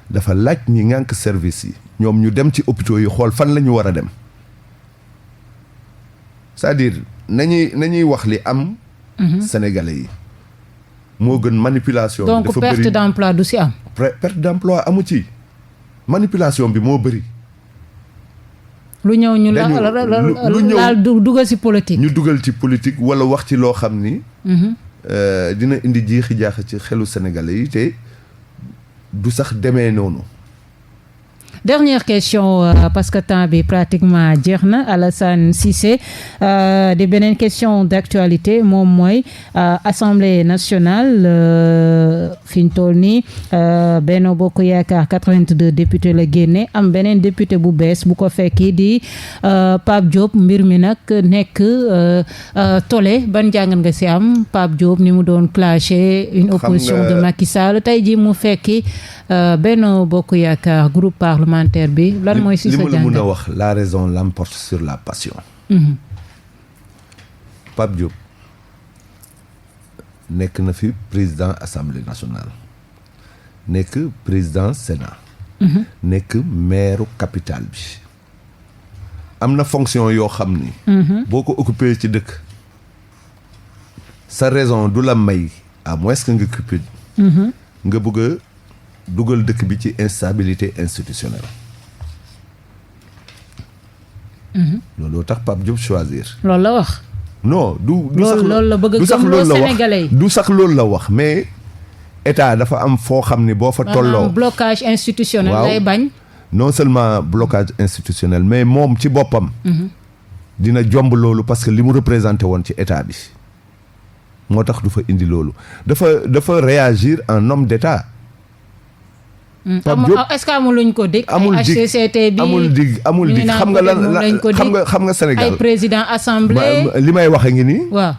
dafa laaj ñi ngànk service yi ñoom ñu dem ci hôpitaux yi xool fan la ñu war a dem c'est-à-dire nañuy wax li am sénégalais yi moo gën manipulation bi donc perte d'emploi du si am perte d'emploi amu ci manipulation bi moo bëri lu ñëw ñu laal dugal ci politique ñu dugal ci politique wala wax ci loo xam ni dina indi jiixi jaaxa ci xelu sénégalais yi te du sax demee noonu. Dernière question parce que temps bi pratiquement jeex na Alassane Cissé di beneen question d'actualité moom mooy Assemblée nationale fi ñu toll nii Benno Bokk Yaakaar 82 députés la génne am beneen député bu bees bu ko fekki di Pape Diop mbir mi nag nekk tollé ban jàngat nga ci am Pape Diop ni mu doon clasher une opposition de Macky Sall tey ji mu fekki Benno Bokk Yaakaar groupe parlementaire bi lan mooy ci sa jàngat li ma la mën a wax la raison l'emporte sur la passion. Pape Diop nekk na fi président assemblée nationale nekk président sénat. nekk maire capitale bi. am na fonction yoo xam ni. boo ko occupé ci dëkk. sa raison du la may à moins que nga occupé. nga bëgg a dugal dëkk bi ci instabilité institutionnelle. looloo tax Pape Diop choisir. loolu la wax. non du sax loolu la bëgg a gëmloo Sénégalais yi du sax loolu la wax mais état dafa am foo xam ni boo fa tolloo. blocage institutionnel lay bañ. non seulement blocage institutionnel mais moom ci boppam. dina jomb loolu parce que li mu représenté woon ci état bi. moo tax du fa indi loolu dafa réagir en homme d'état. Pape Diop est-ce que amul luñ ko dig. amul dig HCCT bi amul dig xam nga lan xam nga Sénégal ay président assemblée. li may waxe ngi nii. waaw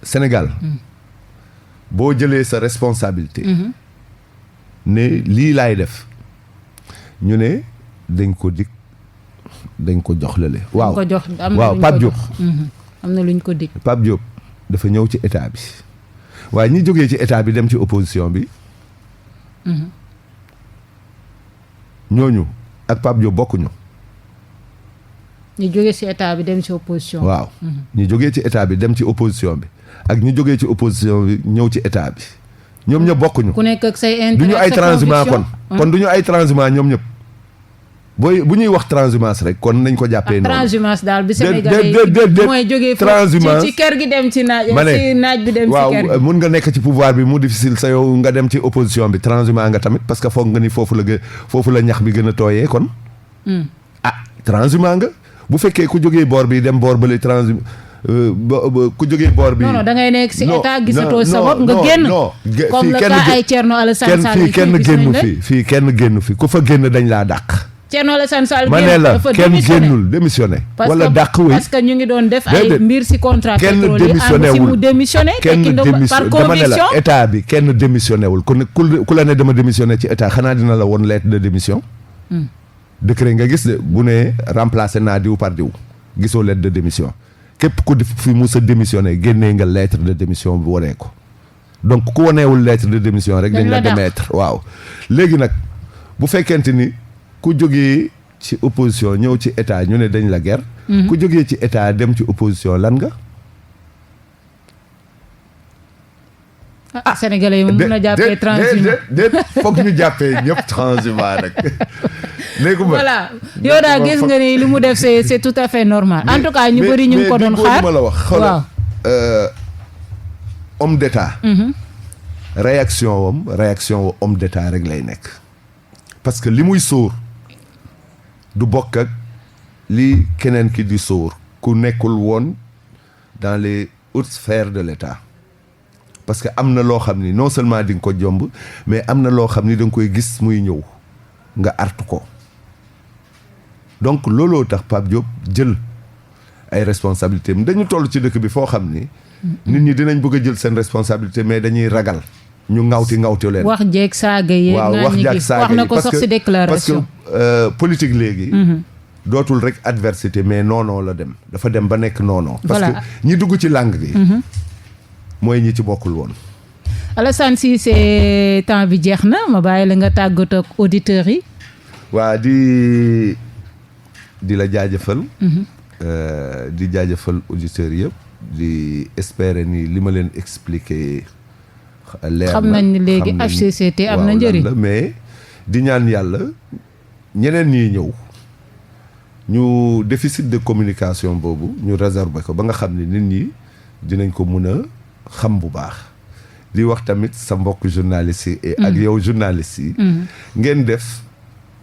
Sénégal. boo jëlee sa responsabilité. ne lii laay def. ñu ne dañ ko dig dañ ko jox lale. waaw Pape Diop. am na luñ ko dig. Pape Diop dafa ñëw ci état bi waaye ñi jógee ci état bi dem ci opposition bi. ñooñu ak Pape Diop bokkuñu. ñu jógee ci état bi dem ci opposition. waaw ñu jógee ci état bi dem ci opposition bi ak ñu jógee ci opposition bi ñëw ci état bi ñoom ñëpp bokkuñu. ku nekk ak say intérêt du ñu ay transhumant kon du ñu ay transhumant ñoom ñëpp. bu ñuy wax transhumance rek kon nañ ko jàppee noonu. transhumance daal bi Sénégalais yi mooy jógee transhumance ci kër gi dem ci naaj. ci naaj bi dem ci kër gi waaw mun nga nekk ci pouvoir bi mu difficile sa yow nga dem ci opposition bi transhumant nga tamit parce que foog nga ni foofu la ñax bi gën a tooyee kon. transhumant nga bu fekkee ku jógee boor bi dem boor bële ku jógee boor bi. non da ngay nekk si état gisatoo sa bopp nga génn. comme le cas ay Thierno Alassane Sall fii kenn génnu fii kenn génnu fi ku fa génn dañ laa dàq. Thierno Alassane Sall ma ne la kenn génnul démissionné. wala dàq wi parce que ñu ngi doon def ay mbir si contrat pétrolier démissionné wul mu démissionné. kenn démissionné dama ne la état bi kenn démissionné wul ku la ne dama démissionné ci état xanaa dina la woon lettre de démission. décret nga gis de bu ne remplacé naa diw par diw gisoo lettre de démission képp ku fi mu sa démissionné génnee nga lettre de démission bu waree ko donc ku waneewul lettre de démission rek dañ la démettre waaw léegi nag bu fekkente ni ku jógee ci opposition ñëw ci état ñu ne dañ la ger. ku jógee ci état dem ci opposition lan nga. Sénégalais yi moom mën a jàppee transhumant déet foog ñu jàppee ñëpp transhumant nag. léegi voilà yow daal gis nga ni li mu def c'est tout à fait normal. en tout cas ñu bëri ñu ngi ko doon xaar ma la wax. xoolal homme d'état. réaction wu homme d'état rek lay nekk. parce que li muy sóor du bokk ak li keneen ki di sóor ku nekkul woon dans les hautes sphères de l'état. parce que am na loo xam ni non seulement di nga ko jomb mais am na loo xam ni da nga koy gis muy ñëw nga artu ko donc looloo tax Pape Diop jël ay responsabilités dañu toll ci dëkk bi foo xam ni nit ñi dinañ bëgg a jël seen responsabilité mais dañuy ragal ñu ŋawti leen. wax jeeg saaga yi. waaw wax jeeg saaga yi wax na ko sax ci déclaration. parce que politique léegi. dootul rek adversité mais noonoo la dem dafa dem ba nekk noonoo. parce que ñi dugg ci langue bi. mooy ñi ci bokkul woon. Alassane Cissé temps bi jeex na ma bàyyi la nga tàggatoo ak auditeurs yi. waa di la jaajëfal. di jaajëfal auditeurs yëpp. di espérer ni li ma leen expliquer. leer na xam nañ ni léegi HCCT am na njëriñ. mais di ñaan yàlla ñeneen ñiy ñëw ñu déficit de communication boobu ñu résorber ko ba nga xam ne nit ñi dinañ ko mun a xam bu baax. di wax tamit sa mbokk journaliste yi. ak yow journaliste yi. ngeen def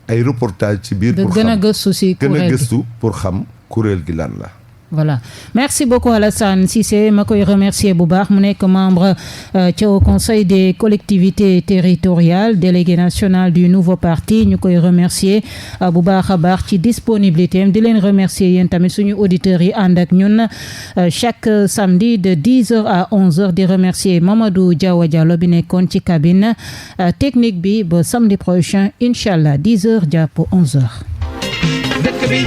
ay reportage ci biir. pour xam gën a gëstu pour xam kuréel gi lan la. voilà merci beaucoup Alassane Cissé ma koy remercier bu baax mu nekk membre ci au conseil des collectivités territoriales délégué national du nouveau parti ñu koy remercier bu baax a baax ci disponibilité am di leen remercier yéen tamit suñu auditeurs yi ànd ak ñun chaque samedi de 10h à 11h di remercier Mamadou Diawa Diallo bi nekkoon ci cabine technique bi ba samedi prochain incha allah 10h jàpp 11h. dëkk bi